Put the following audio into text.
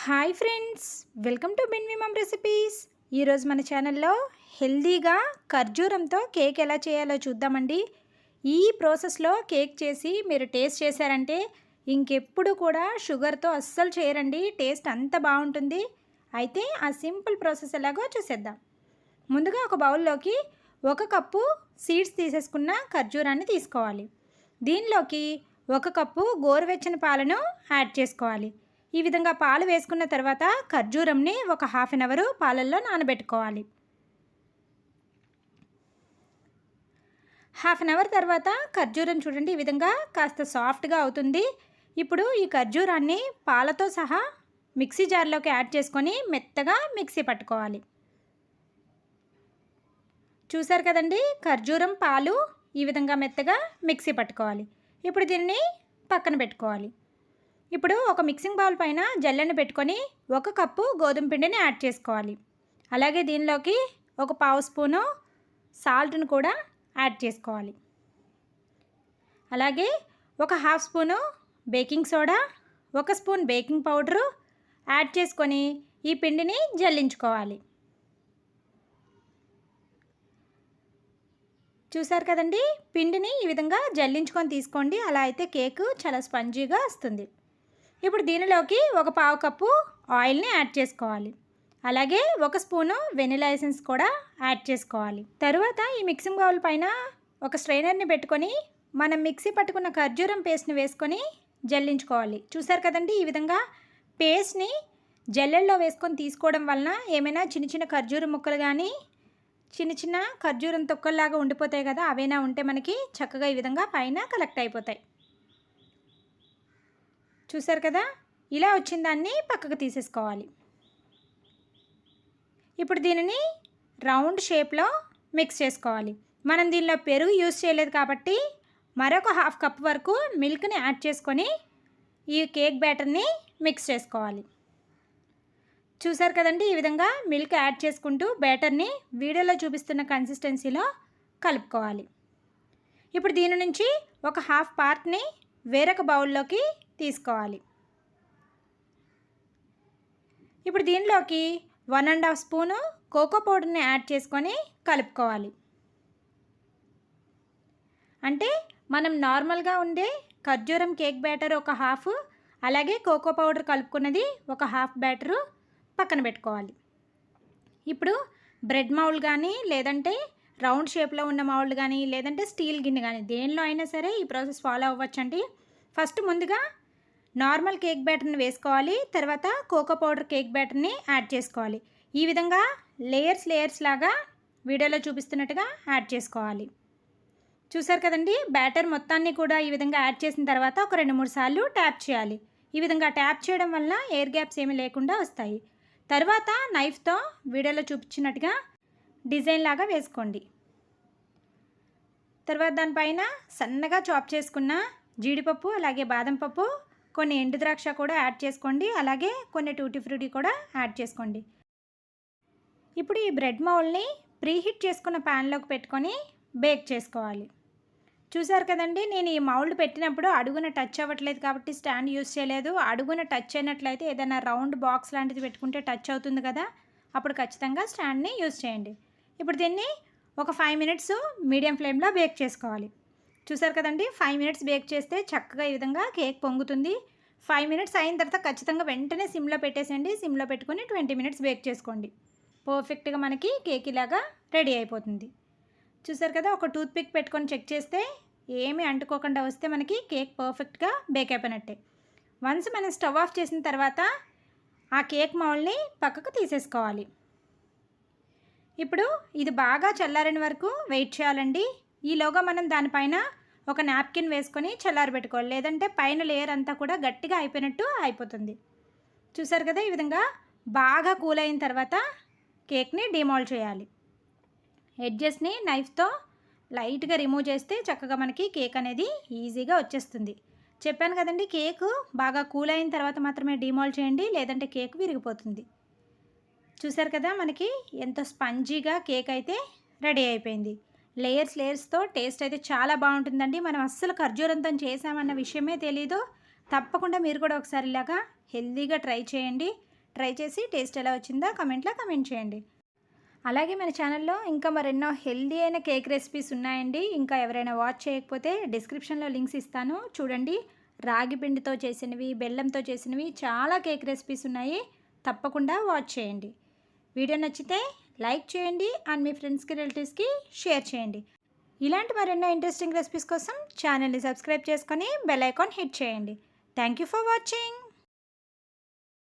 Hi friends, welcome to బిన్వి mom recipes. ఈరోజు మన ఛానల్లో హెల్దీగా ఖర్జూరంతో కేక్ ఎలా చేయాలో చూద్దామండి. ఈ ప్రాసెస్లో కేక్ చేసి మీరు టేస్ట్ చేశారంటే ఇంకెప్పుడు కూడా షుగర్తో అస్సలు చేయరండి. టేస్ట్ అంత బాగుంటుంది. అయితే ఆ సింపుల్ ప్రాసెస్ ఎలాగో చూసేద్దాం. ముందుగా ఒక బౌల్లోకి 1 కప్పు సీడ్స్ తీసేసుకున్న ఖర్జూరాన్ని తీసుకోవాలి. దీనిలోకి 1 కప్పు గోరువెచ్చని పాలను యాడ్ చేసుకోవాలి. ఈ విధంగా పాలు వేసుకున్న తర్వాత ఖర్జూరంని ఒక హాఫ్ అన్ అవర్ పాలల్లో నానబెట్టుకోవాలి. హాఫ్ అన్ అవర్ తర్వాత ఖర్జూరం చూడండి ఈ విధంగా కాస్త సాఫ్ట్గా అవుతుంది. ఇప్పుడు ఈ ఖర్జూరాన్ని పాలతో సహా మిక్సీ జార్లోకి యాడ్ చేసుకొని మెత్తగా మిక్సీ పట్టుకోవాలి. చూసారు కదండి, ఖర్జూరం పాలు ఈ విధంగా మెత్తగా మిక్సీ పట్టుకోవాలి. ఇప్పుడు దీన్ని పక్కన పెట్టుకోవాలి. ఇప్పుడు ఒక మిక్సింగ్ బౌల్ పైన జల్లెను పెట్టుకొని 1 కప్పు గోధుమ పిండిని యాడ్ చేసుకోవాలి. అలాగే దీనిలోకి ఒక పావు స్పూను సాల్ట్ను కూడా యాడ్ చేసుకోవాలి. అలాగే ఒక half spoon baking soda, 1 spoon baking powder add చేసుకొని ఈ పిండిని జల్లించుకోవాలి. చూసారు కదండి, పిండిని ఈ విధంగా జల్లించుకొని తీసుకోండి. అలా అయితే కేక్ చాలా స్పంజీగా వస్తుంది. ఇప్పుడు దీనిలోకి ఒక పావు కప్పు ఆయిల్ని యాడ్ చేసుకోవాలి. అలాగే 1 స్పూను వెనిలా ఎసెన్స్ కూడా యాడ్ చేసుకోవాలి. తరువాత ఈ మిక్సింగ్ బౌల్ పైన ఒక స్ట్రైనర్ని పెట్టుకొని మనం మిక్సీ పట్టుకున్న ఖర్జూరం పేస్ట్ని వేసుకొని జల్లించుకోవాలి. చూసారు కదండి, ఈ విధంగా పేస్ట్ని జల్లెల్లో వేసుకొని తీసుకోవడం వలన ఏమైనా చిన్న చిన్న ఖర్జూరం ముక్కలు కానీ చిన్న చిన్న ఖర్జూరం తొక్కల్లాగా ఉండిపోతాయి కదా, అవైనా ఉంటే మనకి చక్కగా ఈ విధంగా పైన కలెక్ట్ అయిపోతాయి. చూసారు కదా, ఇలా వచ్చిన దాన్ని పక్కకు తీసేసుకోవాలి. ఇప్పుడు దీనిని రౌండ్ షేప్లో మిక్స్ చేసుకోవాలి. మనం దీనిలో పెరుగు యూజ్ చేయలేదు కాబట్టి మరొక హాఫ్ కప్ వరకు మిల్క్ని యాడ్ చేసుకొని ఈ కేక్ బ్యాటర్ని మిక్స్ చేసుకోవాలి. చూసారు కదండి, ఈ విధంగా మిల్క్ యాడ్ చేసుకుంటూ బ్యాటర్ని వీడియోలో చూపిస్తున్న కన్సిస్టెన్సీలో కలుపుకోవాలి. ఇప్పుడు దీని నుంచి ఒక హాఫ్ పార్ట్ని వేరొక బౌల్లోకి తీసుకోవాలి. ఇప్పుడు దీనిలోకి 1.5 స్పూను కోకో పౌడర్ని యాడ్ చేసుకొని కలుపుకోవాలి. అంటే మనం నార్మల్గా ఉండే ఖర్జూరం కేక్ బ్యాటర్ ఒక హాఫ్, అలాగే కోకో పౌడర్ కలుపుకున్నది ఒక హాఫ్ బ్యాటరు పక్కన పెట్టుకోవాలి. ఇప్పుడు బ్రెడ్ మౌల్డ్ కానీ లేదంటే రౌండ్ షేప్లో ఉన్న మౌల్డ్ కానీ లేదంటే స్టీల్ గిన్నె కానీ దేనిలో అయినా సరే ఈ ప్రాసెస్ ఫాలో అవ్వచ్చండి. ఫస్ట్ ముందుగా నార్మల్ కేక్ బ్యాటర్ని వేసుకోవాలి. తర్వాత కోకో పౌడర్ కేక్ బ్యాటర్ని యాడ్ చేసుకోవాలి. ఈ విధంగా లేయర్స్ లాగా వీడియోలో చూపిస్తున్నట్టుగా యాడ్ చేసుకోవాలి. చూసారు కదండి, బ్యాటర్ మొత్తాన్ని కూడా ఈ విధంగా యాడ్ చేసిన తర్వాత ఒక 2-3 సార్లు ట్యాప్ చేయాలి. ఈ విధంగా ట్యాప్ చేయడం వల్ల ఎయిర్ గ్యాప్స్ ఏమీ లేకుండా వస్తాయి. తర్వాత నైఫ్తో వీడియోలో చూపించినట్టుగా డిజైన్ లాగా వేసుకోండి. తర్వాత దానిపైన సన్నగా చాప్ చేసుకున్న జీడిపప్పు, అలాగే బాదం పప్పు, కొన్ని ఎండు ద్రాక్ష కూడా యాడ్ చేసుకోండి. అలాగే కొన్ని టూటీ ఫ్రూటీ కూడా యాడ్ చేసుకోండి. ఇప్పుడు ఈ బ్రెడ్ మౌల్డ్ని ప్రీహీట్ చేసుకున్న ప్యాన్లోకి పెట్టుకొని బేక్ చేసుకోవాలి. చూసారు కదండి, నేను ఈ మౌల్డ్ పెట్టినప్పుడు అడుగున టచ్ అవ్వట్లేదు కాబట్టి స్టాండ్ యూస్ చేయలేదు. అడుగున టచ్ అయినట్లయితే ఏదైనా రౌండ్ బాక్స్ లాంటిది పెట్టుకుంటే టచ్ అవుతుంది కదా, అప్పుడు ఖచ్చితంగా స్టాండ్ని యూస్ చేయండి. ఇప్పుడు దీన్ని ఒక 5 మినిట్స్ మీడియం ఫ్లేమ్లో బేక్ చేసుకోవాలి. చూసారు కదండి, 5 మినిట్స్ బేక్ చేస్తే చక్కగా ఈ విధంగా కేక్ పొంగుతుంది. 5 మినిట్స్ అయిన తర్వాత ఖచ్చితంగా వెంటనే సిమ్లో పెట్టేసేయండి. సిమ్లో పెట్టుకొని 20 మినిట్స్ బేక్ చేసుకోండి. పర్ఫెక్ట్గా మనకి కేక్ ఇలాగా రెడీ అయిపోతుంది. చూసారు కదా, ఒక టూత్ పిక్ పెట్టుకొని చెక్ చేస్తే ఏమీ అంటుకోకుండా వస్తే మనకి కేక్ పర్ఫెక్ట్గా బేక్ అయిపోయినట్టే. వన్స్ మనం స్టవ్ ఆఫ్ చేసిన తర్వాత ఆ కేక్ మౌల్డ్ని పక్కకు తీసేసుకోవాలి. ఇప్పుడు ఇది బాగా చల్లారిన వరకు వెయిట్ చేయాలండి. ఈలోగా మనం దానిపైన ఒక నాప్కిన్ వేసుకొని చల్లారబెట్టుకోవాలి, లేదంటే పైన లేయర్ అంతా కూడా గట్టిగా అయిపోయినట్టు అయిపోతుంది. చూసారు కదా, ఈ విధంగా బాగా కూల్ అయిన తర్వాత కేక్ని డిమోల్డ్ చేయాలి. ఎడ్జెస్ని నైఫ్తో లైట్గా రిమూవ్ చేస్తే చక్కగా మనకి కేక్ అనేది ఈజీగా వచ్చేస్తుంది. చెప్పాను కదండి, కేకు బాగా కూల్ అయిన తర్వాత మాత్రమే డిమోల్డ్ చేయండి, లేదంటే కేక్ విరిగిపోతుంది. చూసారు కదా, మనకి ఎంతో స్పంజీగా కేక్ అయితే రెడీ అయిపోయింది. లేయర్స్తో టేస్ట్ అయితే చాలా బాగుంటుందండి. మనం అస్సలు ఖర్జూరంతో చేసామన్న విషయమే తెలీదు. తప్పకుండా మీరు కూడా ఒకసారి ఇలాగా హెల్తీగా ట్రై చేయండి. ట్రై చేసి టేస్ట్ ఎలా వచ్చిందో కమెంట్లో కమెంట్ చేయండి. అలాగే మన ఛానల్లో ఇంకా మరెన్నో హెల్దీ అయిన కేక్ రెసిపీస్ ఉన్నాయండి. ఇంకా ఎవరైనా వాచ్ చేయకపోతే డిస్క్రిప్షన్లో లింక్స్ ఇస్తాను, చూడండి. రాగి పిండితో చేసినవి, బెల్లంతో చేసినవి చాలా కేక్ రెసిపీస్ ఉన్నాయి, తప్పకుండా వాచ్ చేయండి. వీడియో నచ్చితే లైక్ చేయండి అండ్ మీ ఫ్రెండ్స్కి, రిలేటివ్స్కి షేర్ చేయండి. ఇలాంటి మరెన్నో ఇంట్రెస్టింగ్ రెసిపీస్ కోసం ఛానల్ని సబ్స్క్రైబ్ చేసుకొని బెల్ ఐకాన్ హిట్ చేయండి. Thank you for watching.